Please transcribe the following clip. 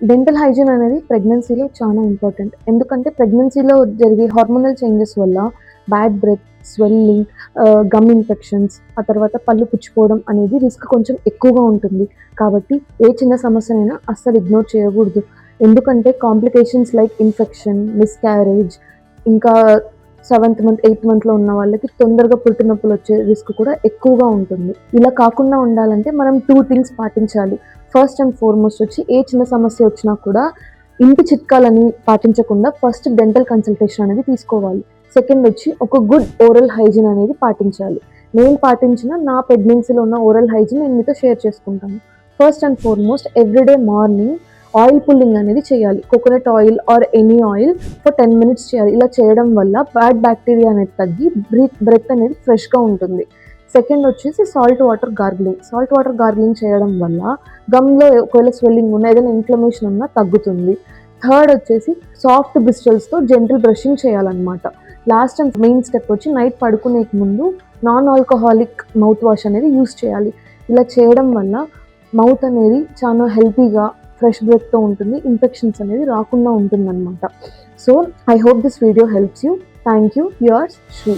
Dental hygiene అనేది ప్రెగ్నెన్సీలో చాలా ఇంపార్టెంట్. ఎందుకంటే ప్రెగ్నెన్సీలో జరిగే హార్మోనల్ చేంజెస్ వల్ల bad breath, swelling, gum infections, ఆ తర్వాత పళ్ళు పుచ్చిపోవడం అనేది రిస్క్ కొంచెం ఎక్కువగా ఉంటుంది. కాబట్టి ఏ చిన్న సమస్యనైనా అస్సలు ఇగ్నోర్ చేయకూడదు. ఎందుకంటే కాంప్లికేషన్స్ లైక్ ఇన్ఫెక్షన్, మిస్‌క్యారేజ్, ఇంకా 7th మంత్, 8th మంత్‌లో ఉన్న వాళ్ళకి తొందరగా పురిటి నొప్పులు వచ్చే రిస్క్ కూడా ఎక్కువగా ఉంటుంది. ఇలా కాకుండా ఉండాలంటే మనం 2 థింగ్స్ పాటించాలి. ఫస్ట్ అండ్ ఫార్మోస్ట్ వచ్చి ఏ చిన్న సమస్య వచ్చినా కూడా ఇంటి చిట్కాలని పాటించకుండా ఫస్ట్ డెంటల్ కన్సల్టేషన్ అనేది తీసుకోవాలి. సెకండ్ వచ్చి ఒక గుడ్ ఓరల్ హైజీన్ అనేది పాటించాలి. నేను పాటించిన నా ప్రెగ్నెన్సీలో ఉన్న ఓరల్ హైజీన్ నేను మీతో షేర్ చేసుకుంటాను. First and foremost everyday morning oil pulling అనేది చేయాలి. Coconut oil or any oil for 10 minutes చేయాలి. ఇలా చేయడం వల్ల బ్యాడ్ బ్యాక్టీరియా అనేది తగ్గి బ్రెత్ అనేది ఫ్రెష్‌గా ఉంటుంది. సెకండ్ వచ్చేసి salt water gargling. Salt water gargling చేయడం వల్ల గమ్‌లో ఒకవేళ స్వెల్లింగ్ ఉన్నా, ఏదైనా ఇన్‌ఫ్లమేషన్ ఉన్నా తగ్గుతుంది. థర్డ్ వచ్చేసి సాఫ్ట్ బ్రిస్టల్స్‌తో జెంటిల్ బ్రషింగ్ చేయాలన్నమాట. లాస్ట్ అండ్ మెయిన్ స్టెప్ వచ్చి నైట్ పడుకునేకి ముందు నాన్ ఆల్కహాలిక్ మౌత్ వాష్ అనేది యూజ్ చేయాలి. ఇలా చేయడం వల్ల మౌత్ అనేది చాలా హెల్తీగా, ఫ్రెష్ బ్రెత్‌తో ఉంటుంది. ఇన్ఫెక్షన్స్ అనేది రాకుండా ఉంటుందన్నమాట. So I hope this video helps you. Thank you. Yours Shri.